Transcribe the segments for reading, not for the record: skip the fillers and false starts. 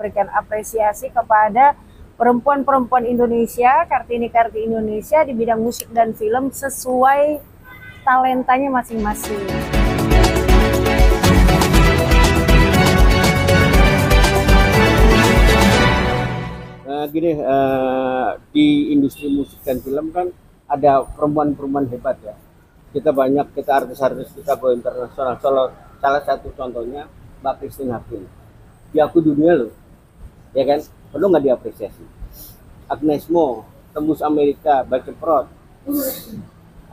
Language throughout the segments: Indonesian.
memberikan apresiasi kepada perempuan-perempuan Indonesia, Kartini-Kartini Indonesia di bidang musik dan film sesuai talentanya masing-masing. Di industri musik dan film kan ada perempuan-perempuan hebat ya. Kita banyak, kita artis-artis kita go internasional. Salah satu contohnya Mbak Christine Hakim. Diaku dunia loh, ya kan? Perlu nggak diapresiasi? Agnes Mo, tembus Amerika, baca prod.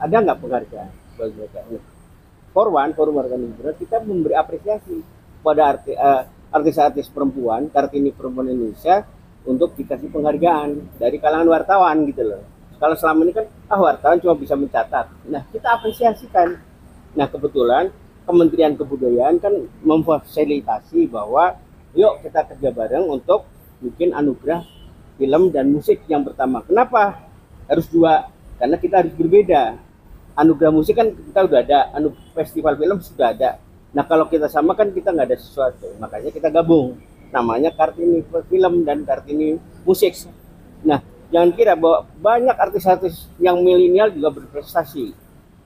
Ada nggak penghargaan buat mereka? Forwan kita memberi apresiasi pada artis-artis perempuan, Kartini perempuan Indonesia untuk dikasih penghargaan dari kalangan wartawan gitu loh. Kalau selama ini kan wartawan cuma bisa mencatat. Nah, kita apresiasikan. Nah, kebetulan Kementerian Kebudayaan kan memfasilitasi bahwa yuk kita kerja bareng untuk bikin anugerah film dan musik yang pertama. Kenapa harus dua? Karena kita harus berbeda. Anugerah musik kan kita udah ada, festival film sudah ada. Nah, kalau kita sama kan kita nggak ada sesuatu. Makanya kita gabung. Namanya Kartini Film dan Kartini Musik. Nah, jangan kira bahwa banyak artis-artis yang milenial juga berprestasi.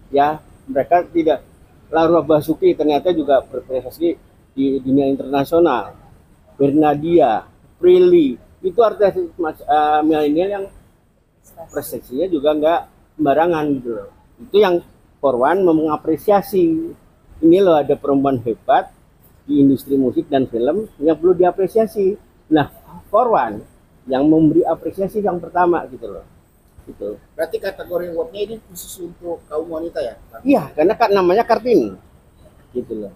Ya, mereka tidak. Laura Basuki ternyata juga berprestasi di dunia internasional. Bernadia, Prilly, itu artis milenial yang prestasinya juga nggak sembarangan gitu loh. Itu yang Forwan mengapresiasi. Ini loh ada perempuan hebat di industri musik dan film yang perlu diapresiasi. Nah, Forwan yang memberi apresiasi yang pertama gitu loh. Gitu. Berarti kategori awardnya ini khusus untuk kaum wanita ya? Iya, karena kan namanya Kartini. Gitu loh.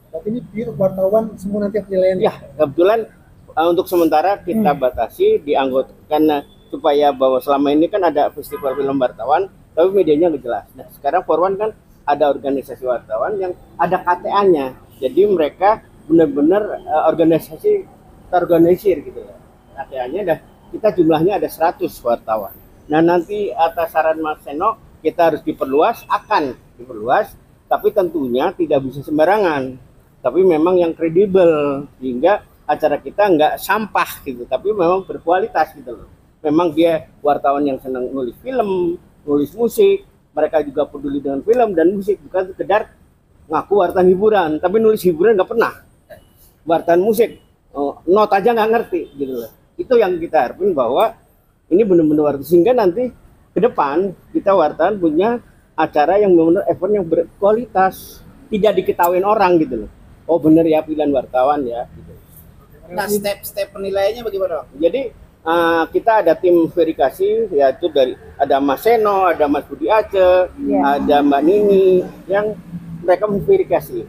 Berarti ini biar wartawan semua nanti penilaian. Ya, kebetulan untuk sementara kita batasi di anggota karena supaya bahwa selama ini kan ada festival film wartawan, tapi medianya nggak jelas. Nah, sekarang Forwan kan ada organisasi wartawan yang ada KTA-nya. Jadi mereka benar-benar organisasi terorganisir gitu ya. KTA-nya ada, kita jumlahnya ada 100 wartawan. Nah, nanti atas saran Mas Seno kita harus akan diperluas, tapi tentunya tidak bisa sembarangan. Tapi memang yang kredibel sehingga acara kita nggak sampah gitu, tapi memang berkualitas gitu loh. Memang dia wartawan yang senang nulis film, nulis musik, mereka juga peduli dengan film dan musik, bukan sekedar ngaku wartawan hiburan, tapi nulis hiburan nggak pernah. Wartawan musik, not aja nggak ngerti gitu loh. Itu yang kita harapin bahwa ini benar-benar wartawan, sehingga nanti ke depan kita wartawan punya acara yang benar-benar event yang berkualitas, tidak diketahuin orang gitu loh. Oh bener ya pilihan wartawan ya. Gitu. Nah, step penilaiannya bagaimana? Jadi kita ada tim verifikasi, yaitu dari ada Mas Seno, ada Mas Budi Aceh, ada Mbak Nini, yang mereka memverifikasi,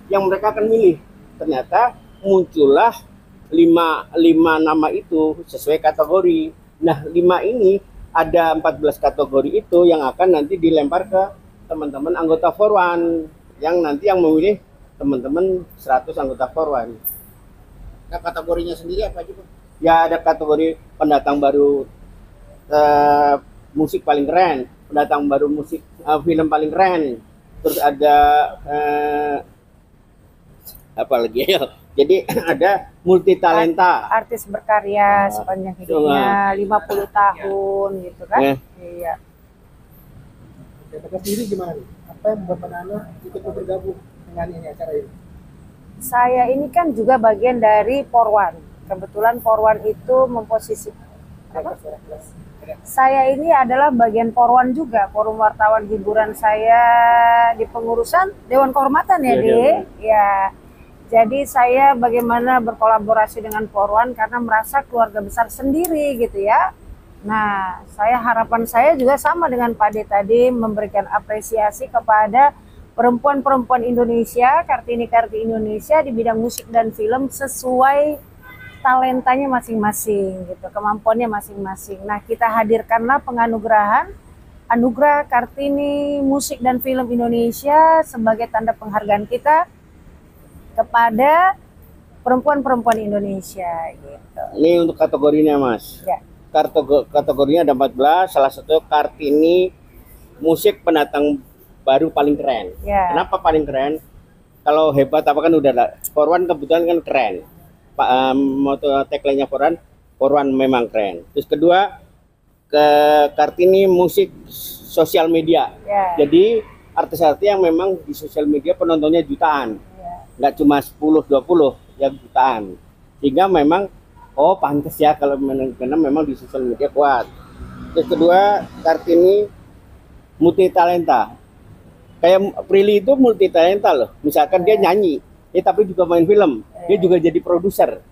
yang mereka akan milih. Ternyata muncullah lima nama itu sesuai kategori. Nah, 5 ini ada 14 kategori itu yang akan nanti dilempar ke teman-teman anggota Forwan, yang nanti yang memilih teman-teman 100 anggota Forwan. Nah, kategorinya sendiri apa aja, Pak? Ya, ada kategori pendatang baru musik paling keren, pendatang baru musik film paling keren, terus ada apa lagi ya? Jadi ada multi talenta, artis berkarya sepanjang hidupnya 50 tahun gitu kan. Iya. Kakak sendiri gimana nih? Apa yang membuat anak ikut bergabung dengan ini acara ini? Saya ini kan juga bagian dari Forwan. Kebetulan Forwan itu memposisi saya ini adalah bagian Forwan juga, Forum Wartawan Hiburan. Saya di pengurusan Dewan Kehormatan ya, ya. Jadi saya bagaimana berkolaborasi dengan Forwan karena merasa keluarga besar sendiri gitu ya. Nah, harapan saya juga sama dengan Pak De tadi, memberikan apresiasi kepada perempuan-perempuan Indonesia, Kartini-Kartini Indonesia di bidang musik dan film sesuai talentanya masing-masing gitu, kemampuannya masing-masing. Nah, kita hadirkanlah penganugerahan Anugerah Kartini Musik dan Film Indonesia sebagai tanda penghargaan kita kepada perempuan-perempuan Indonesia gitu. Ini untuk kategorinya, Mas. Ya. Kategorinya ada 14, salah satu Kartini Musik Pendatang Baru paling keren. Ya. Kenapa paling keren? Kalau hebat apa kan udah Forwan kebetulan kan keren. moto tagline-nya Porwan memang keren. Terus kedua, ke Kartini musik sosial media. Ya. Jadi artis-artis yang memang di sosial media penontonnya jutaan, nggak cuma 10-20 yang jutaan. Sehingga memang oh pantas ya kalau karena memang di sosial media kuat. Terus kedua, Kartini multi talenta. Kayak Prilly itu multi talenta loh. Misalkan dia nyanyi, tapi juga main film, dia juga jadi produser.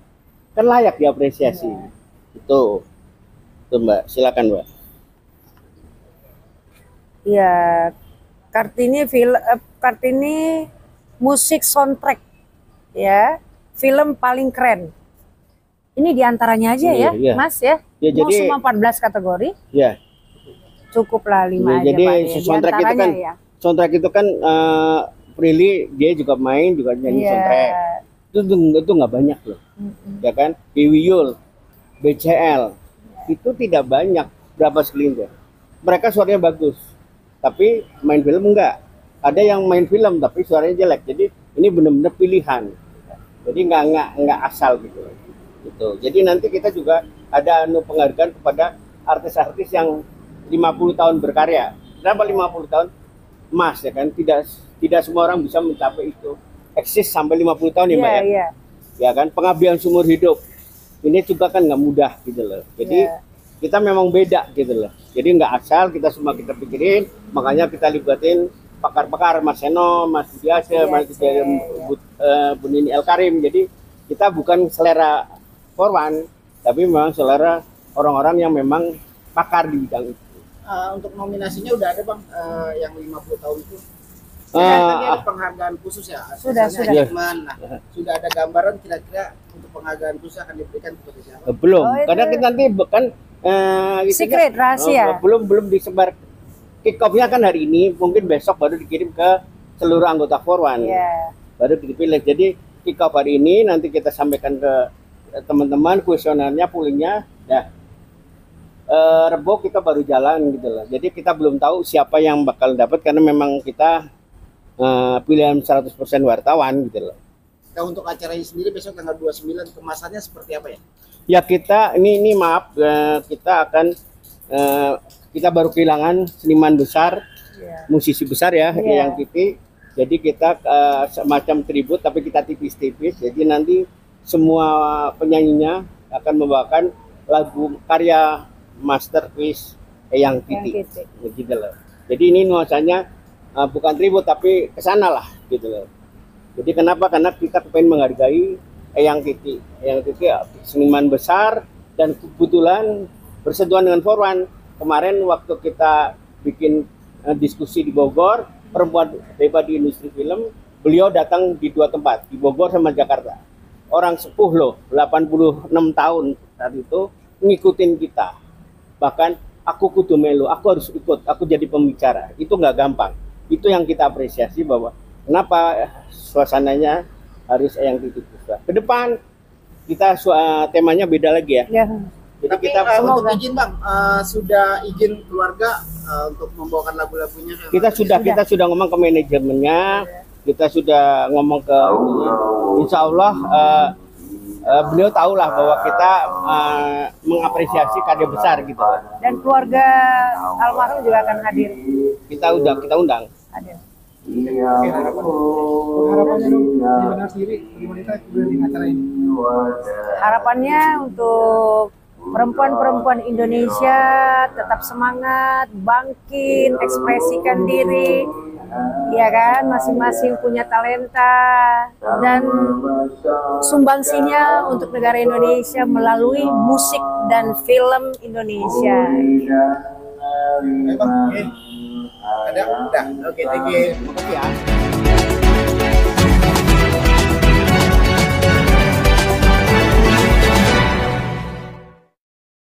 Kan layak diapresiasi. Itu Mbak, silakan Mbak. Ya, Kartini musik soundtrack, ya, film paling keren. Ini diantaranya aja ya, Iya. Mas ya. Ya, Mau jadi- semua 14 kategori, Ya, cukuplah 5 aja jadi Pak ya. soundtrack itu Diantaranya kan, ya. soundtrack itu kan Prilly dia juga main, juga nyanyi Iya. soundtrack. Itu nggak banyak loh, ya kan? Wiwiyul, BCL, itu tidak banyak, berapa segelintir. Mereka suaranya bagus, tapi main film enggak. Ada yang main film tapi suaranya jelek. Jadi ini benar-benar pilihan. Jadi nggak asal gitu. Gitu. Jadi nanti kita juga ada penghargaan kepada artis-artis yang 50 tahun berkarya. Kenapa 50 tahun? Emas ya kan? Tidak semua orang bisa mencapai itu. Eksis sampai 50 tahun ya Mbak ya. Iya. Ya kan? Pengabdian seumur hidup. Ini juga kan nggak mudah gitu loh. Jadi Iya. kita memang beda gitu loh. Jadi nggak asal kita semua kita pikirin, makanya kita libatin pakar-pakar, Mas Seno, Mas Budiase, Mas Bu Nini El Karim. Jadi kita bukan selera Porwan, tapi memang selera orang-orang yang memang pakar di bidang itu. Untuk nominasinya udah ada Bang, yang 50 tahun itu. Ah, Tadi ada penghargaan khusus ya. Sudah. Misalnya achievement. Nah, sudah ada gambaran kira-kira untuk penghargaan khusus akan diberikan kepada siapa? Belum, Oh, itu- karena kita nanti bukan Secret, rahasia. belum disebar. Kick off-nya kan hari ini, mungkin besok baru dikirim ke seluruh anggota Porwan. Iya. Baru dipilih. Jadi kick off hari ini nanti kita sampaikan ke teman-teman kuesionernya, poolingnya ya. Rebo kita baru jalan gitu loh. Jadi kita belum tahu siapa yang bakal dapat karena memang kita pilihan 100% wartawan gitu loh. Nah, untuk acara ini sendiri besok tanggal 29 kemasannya seperti apa ya? Ya kita ini maaf kita akan kita baru kehilangan seniman besar, Iya. musisi besar ya, Iya. yang Titi. Jadi kita semacam tribut tapi kita tipis-tipis. Jadi nanti semua penyanyinya akan membawakan lagu karya masterpiece Eyang Titi. Gitu loh. Jadi ini nuansanya bukan tribut tapi kesana lah gitu loh. Jadi kenapa? Karena kita pengen menghargai Eyang Titi. Eyang Titi ya, seniman besar dan kebetulan bersentuhan dengan Porwan. Kemarin waktu kita bikin diskusi di Bogor, perempuan hebat di industri film, beliau datang di 2 tempat, di Bogor sama Jakarta. Orang sepuh loh, 86 tahun saat itu ngikutin kita. Bahkan aku kudu melu, aku harus ikut, aku jadi pembicara. Itu nggak gampang. Itu yang kita apresiasi bahwa kenapa suasananya harus Eyang Titi Puspa. Ke depan kita temanya beda lagi ya. Ya. Jadi Tapi kita untuk izin Bang, sudah izin keluarga untuk membawakan lagu-lagunya? kita sudah ngomong ke manajemennya, kita sudah ngomong ke Insya Allah beliau tahulah bahwa kita mengapresiasi karya besar gitu. Dan keluarga almarhum juga akan hadir. Kita undang. Hadir. Harapannya dong, gimana sendiri, wanita di acara ini? Harapannya untuk perempuan-perempuan Indonesia tetap semangat, bangkit, ekspresikan diri, ya kan, masing-masing punya talenta dan sumbangsinya untuk negara Indonesia melalui musik dan film Indonesia. Bang, ada? Udah, oke, thank you. Makasih ya.